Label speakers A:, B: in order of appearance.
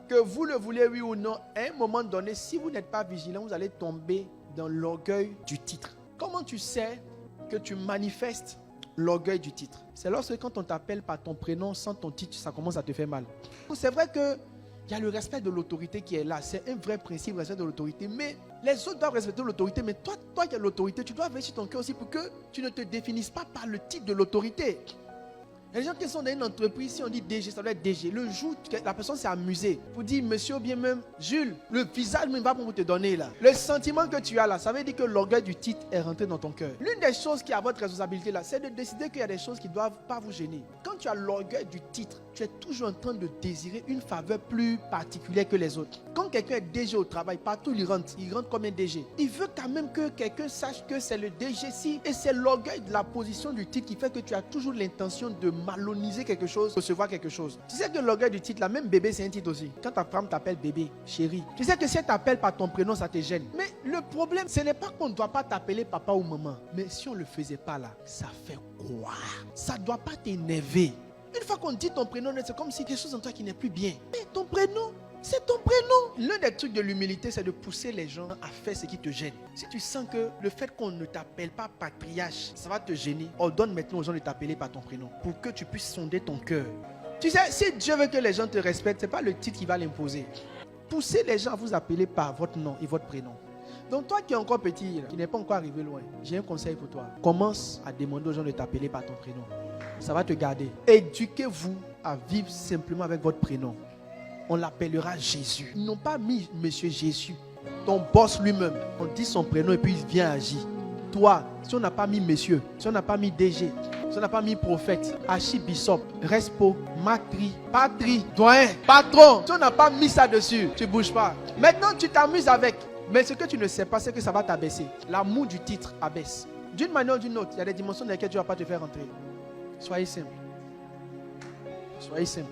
A: Que vous le voulez, oui ou non, à un moment donné, si vous n'êtes pas vigilant, vous allez tomber dans l'orgueil du titre. Comment tu sais que tu manifestes l'orgueil du titre? C'est lorsque quand on t'appelle par ton prénom sans ton titre, ça commence à te faire mal. C'est vrai que il y a le respect de l'autorité qui est là. C'est un vrai principe, le respect de l'autorité. Mais les autres doivent respecter l'autorité. Mais toi qui as l'autorité, tu dois veiller sur ton cœur aussi pour que tu ne te définisses pas par le titre de l'autorité. Il y a des gens qui sont dans une entreprise, si on dit DG, ça doit être DG. Le jour que la personne s'est amusée pour dire monsieur ou bien même Jules, le visage même va pour te donner là. Le sentiment que tu as là, ça veut dire que l'orgueil du titre est rentré dans ton cœur. L'une des choses qui est à votre responsabilité là, c'est de décider qu'il y a des choses qui ne doivent pas vous gêner. Quand tu as l'orgueil du titre, tu es toujours en train de désirer une faveur plus particulière que les autres. Quand quelqu'un est DG au travail, partout il rentre comme un DG. Il veut quand même que quelqu'un sache que c'est le DG-ci et c'est l'orgueil de la position du titre qui fait que tu as toujours l'intention de maloniser quelque chose, recevoir quelque chose. Tu sais que l'orgueil du titre, là, même bébé, c'est un titre aussi. Quand ta femme t'appelle bébé, chérie, tu sais que si elle t'appelle par ton prénom, ça te gêne. Mais le problème, ce n'est pas qu'on ne doit pas t'appeler papa ou maman. Mais si on ne le faisait pas là, ça fait quoi? Ça ne doit pas t'énerver. Une fois qu'on dit ton prénom, c'est comme si quelque chose en toi qui n'est plus bien. Mais ton prénom, c'est ton prénom. L'un des trucs de l'humilité, c'est de pousser les gens à faire ce qui te gêne. Si tu sens que le fait qu'on ne t'appelle pas patriarche, ça va te gêner, ordonne maintenant aux gens de t'appeler par ton prénom pour que tu puisses sonder ton cœur. Tu sais, si Dieu veut que les gens te respectent, ce n'est pas le titre qui va l'imposer. Poussez les gens à vous appeler par votre nom et votre prénom. Donc toi qui es encore petit, qui n'est pas encore arrivé loin, j'ai un conseil pour toi. Commence à demander aux gens de t'appeler par ton prénom. Ça va te garder. Éduquez-vous à vivre simplement avec votre prénom. On l'appellera Jésus. Ils n'ont pas mis Monsieur Jésus. Ton boss lui-même, on dit son prénom et puis il vient agir. Toi, si on n'a pas mis Monsieur, si on n'a pas mis DG, si on n'a pas mis prophète, archibishop, respo, matri, patrie, doyen, patron, si on n'a pas mis ça dessus, tu ne bouges pas. Maintenant, tu t'amuses avec. Mais ce que tu ne sais pas, c'est que ça va t'abaisser. L'amour du titre abaisse. D'une manière ou d'une autre, il y a des dimensions dans lesquelles tu ne vas pas te faire rentrer. Soyez simple. Soyez simple.